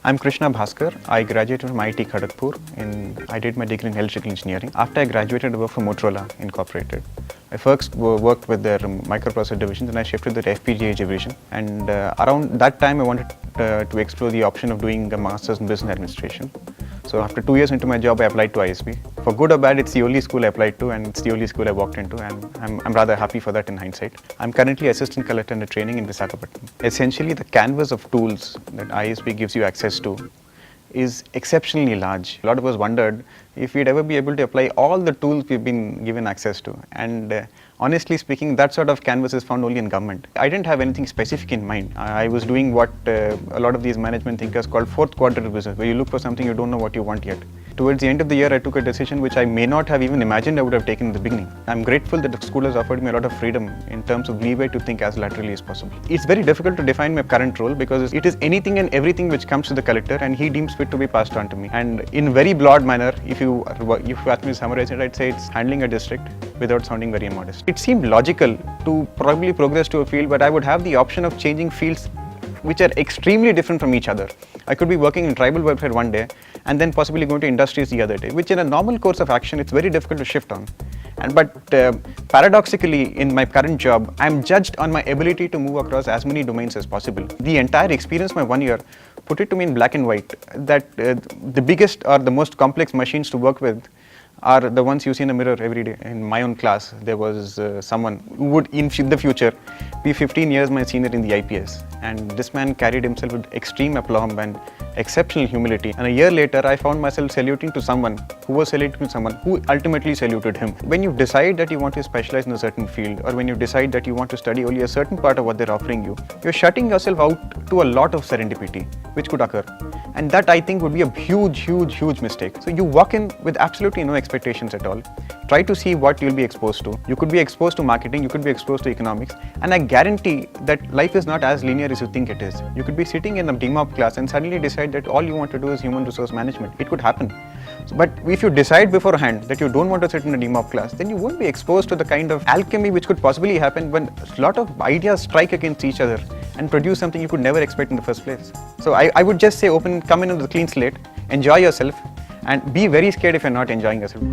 I'm Krishna Bhaskar. I graduated from IIT Kharagpur. I did my degree in electrical engineering. After I graduated, I worked for Motorola Incorporated. I first worked with their microprocessor division, then I shifted to the FPGA division. And around that time, I wanted to explore the option of doing a master's in business administration. So after 2 years into my job, I applied to ISB. For good or bad, it's the only school I applied to, and it's the only school I walked into, and I'm rather happy for that in hindsight. I'm currently assistant collector under training in Visakhapatnam. Essentially, the canvas of tools that ISB gives you access to is exceptionally large. A lot of us wondered if we'd ever be able to apply all the tools we've been given access to. And honestly speaking, that sort of canvas is found only in government. I didn't have anything specific in mind. I was doing what a lot of these management thinkers call fourth quadrant business, where you look for something you don't know what you want yet. Towards the end of the year, I took a decision which I may not have even imagined I would have taken in the beginning. I'm grateful that the school has offered me a lot of freedom in terms of leeway to think as laterally as possible. It's very difficult to define my current role because it is anything and everything which comes to the collector and he deems fit to be passed on to me. And in very broad manner, if you ask me to summarize it, I'd say it's handling a district without sounding very immodest. It seemed logical to probably progress to a field, but I would have the option of changing fields which are extremely different from each other. I could be working in tribal welfare one day and then possibly going to industries the other day, which in a normal course of action, it's very difficult to shift on. But paradoxically, in my current job, I'm judged on my ability to move across as many domains as possible. The entire experience, my 1 year, put it to me in black and white, that the biggest or the most complex machines to work with are the ones you see in a mirror every day. In my own class, there was someone who would in the future be 15 years my senior in the IPS. And this man carried himself with extreme aplomb and exceptional humility. And a year later, I found myself saluting to someone who was saluting to someone who ultimately saluted him. When you decide that you want to specialize in a certain field, or when you decide that you want to study only a certain part of what they're offering you, you're shutting yourself out to a lot of serendipity, which could occur. And that, I think, would be a huge mistake. So you walk in with absolutely no expectations at all. Try to see what you'll be exposed to. You could be exposed to marketing, you could be exposed to economics, and I guarantee that life is not as linear as you think it is. You could be sitting in a DMOP class and suddenly decide that all you want to do is human resource management. It could happen. But if you decide beforehand that you don't want to sit in a DMOP class, then you won't be exposed to the kind of alchemy which could possibly happen when a lot of ideas strike against each other and produce something you could never expect in the first place. So I would just say come in with a clean slate, enjoy yourself, and be very scared if you're not enjoying yourself.